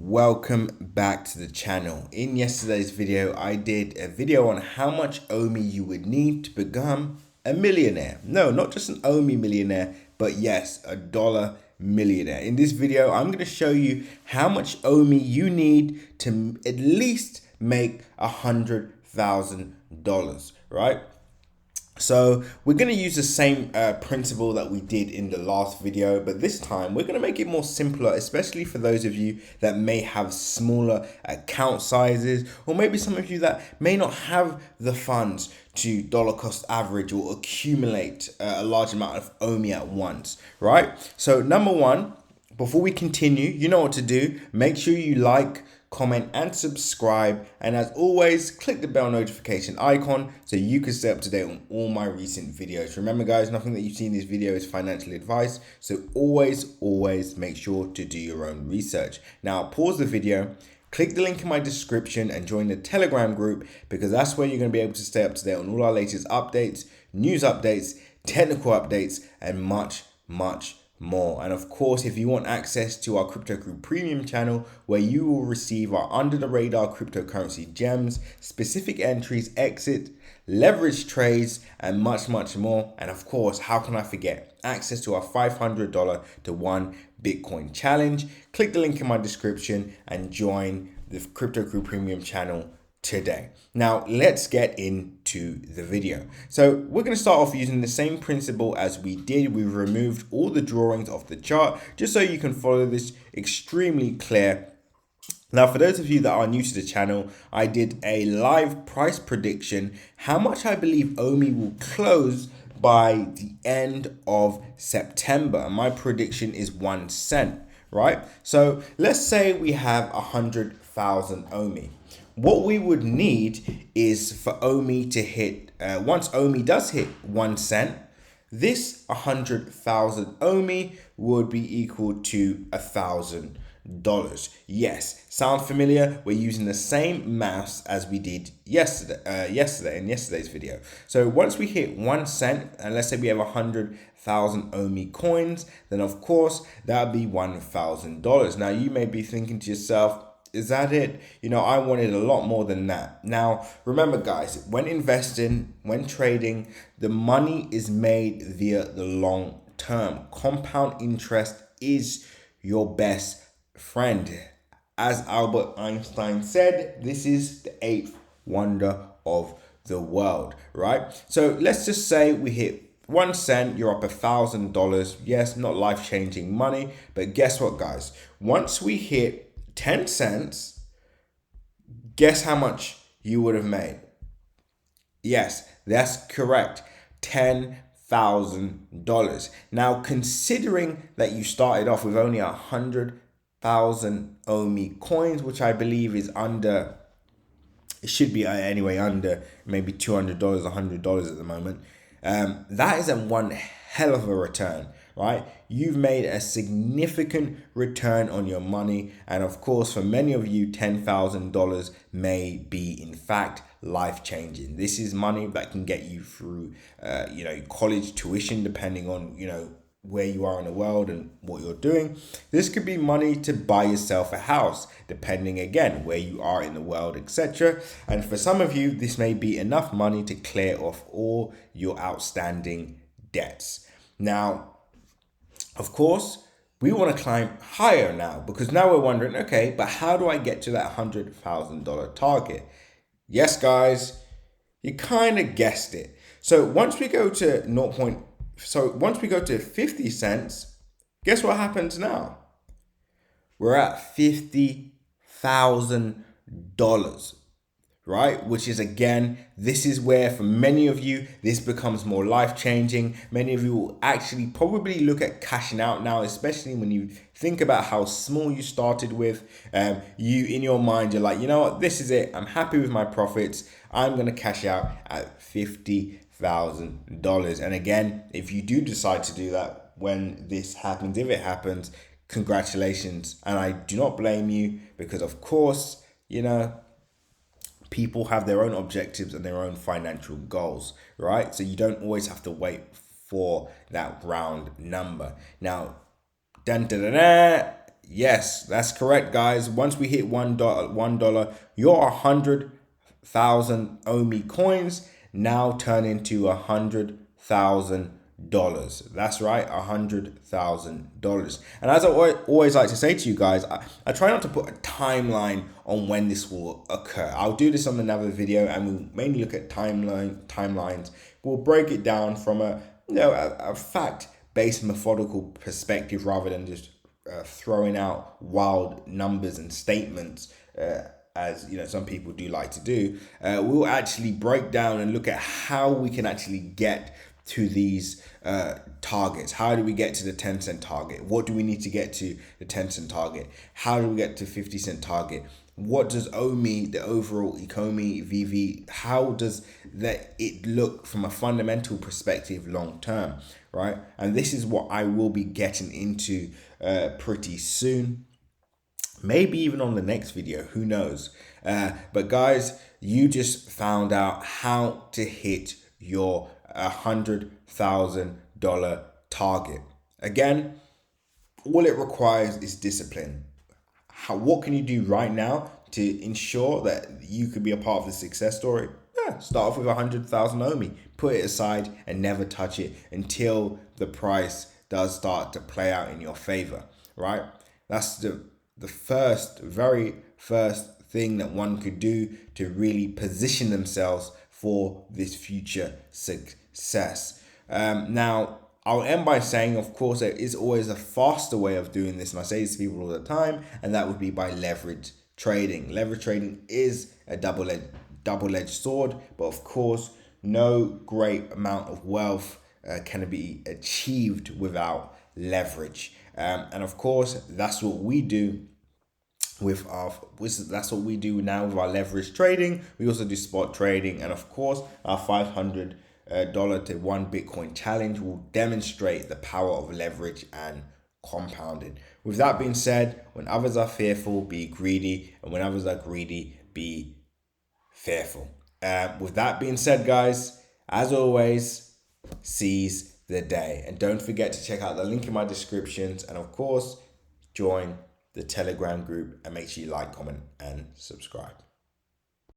welcome back to the channel. In yesterday's video, I did a video on how much OMI you would need to become a millionaire. No, not just an OMI millionaire, but yes, a dollar millionaire. In this video, I'm going to show you how much OMI you need to at least make $100,000, right? So we're going to use the same principle that we did in the last video, but this time we're going to make it more simpler, especially for those of you that may have smaller account sizes, or maybe some of you that may not have the funds to dollar cost average or accumulate a large amount of OMI at once, right? So number one, before we continue, you know what to do. Make sure you like, comment and subscribe, and as always, click the bell notification icon so you can stay up to date on all my recent videos. Remember guys, nothing that you see in this video is financial advice, so always make sure to do your own research. Now pause the video, click the link in my description and join the Telegram group, because that's where you're going to be able to stay up to date on all our latest updates, news updates, technical updates and much more. And of course, if you want access to our Crypto Crew Premium channel, where you will receive our under the radar cryptocurrency gems, specific entries, exit, leverage trades, and much more. And of course, how can I forget access to our $500 to 1 Bitcoin challenge? Click the link in my description and join the Crypto Crew Premium channel today. Now let's get into the video. So we're going to start off using the same principle as we did. We've removed all the drawings off the chart just so you can follow this extremely clear. Now for those of you that are new to the channel, I did a live price prediction how much I believe OMI will close by the end of September. My prediction is 1 cent, right? So let's say we have 100,000 OMI. What we would need is for OMI to hit, once OMI does hit 1 cent, this 100,000 OMI would be equal to $1,000. Yes, sound familiar? We're using the same maths as we did yesterday in yesterday's video. So once we hit 1 cent, and let's say we have 100,000 OMI coins, then of course that would be $1,000. Now you may be thinking to yourself, is that it? You know, I wanted a lot more than that. Now, remember guys, when investing, when trading, the money is made via the long term. Compound interest is your best friend. As Albert Einstein said, this is the 8th wonder of the world, right? So let's just say we hit 1 cent, you're up $1,000. Yes, not life-changing money, but guess what guys? Once we hit 10 cents, guess how much you would have made? Yes, that's correct. $10,000. Now, considering that you started off with only 100,000 OMI coins, which I believe is under, it should be anyway, under maybe $200, $100 at the moment. That is a one hell of a return, right? You've made a significant return on your money. And of course, for many of you, $10,000 may be, in fact, life-changing. This is money that can get you through, college tuition, depending on, where you are in the world and what you're doing. This could be money to buy yourself a house, depending again where you are in the world, etc. And for some of you, this may be enough money to clear off all your outstanding debts. Now, of course, we want to climb higher now, because now we're wondering, okay, but how do I get to that $100,000 target? Yes, guys, you kind of guessed it. So once we go to once we go to 50 cents, guess what happens now? We're at $50,000. Right? Which is, again, this is where for many of you, this becomes more life-changing. Many of you will actually probably look at cashing out now, especially when you think about how small you started with. You, in your mind, you're like, you know what, this is it. I'm happy with my profits. I'm going to cash out at $50,000. And again, if you do decide to do that when this happens, if it happens, congratulations. And I do not blame you, because of course, people have their own objectives and their own financial goals, right? So you don't always have to wait for that round number. Now, Yes, that's correct, guys. Once we hit $1, your 100,000 OMI coins now turn into $100,000. That's right, $100,000. And as I always like to say to you guys, I try not to put a timeline on when this will occur. I'll do this on another video, and we'll mainly look at timelines. We'll break it down from a fact-based methodical perspective rather than just throwing out wild numbers and statements, as some people do like to do. We'll actually break down and look at how we can actually get to these targets. How do we get to the 10-cent target? What do we need to get to the 10-cent target? How do we get to 50-cent target? What does OMI, the overall ECOMI, VV, how does it look from a fundamental perspective long term, right? And this is what I will be getting into pretty soon. Maybe even on the next video, who knows? But guys, you just found out how to hit your $100,000 target. Again, all it requires is discipline. What can you do right now to ensure that you could be a part of the success story? Start off with 100,000 OMI, put it aside and never touch it until the price does start to play out in your favor, right? That's the very first thing that one could do to really position themselves for this future success. Now, I'll end by saying, of course, there is always a faster way of doing this, and I say this to people all the time, and that would be by leverage trading. Leverage trading is a double-edged sword, but of course, no great amount of wealth can be achieved without leverage. And of course, that's what we do that's what we do now with our leverage trading. We also do spot trading, and of course, our $500 to 1 Bitcoin challenge will demonstrate the power of leverage and compounding. With that being said, when others are fearful, be greedy, and when others are greedy, be fearful. With that being said, guys, as always, seize the day, and don't forget to check out the link in my descriptions, and of course, join the Telegram group, and make sure you like, comment, and subscribe.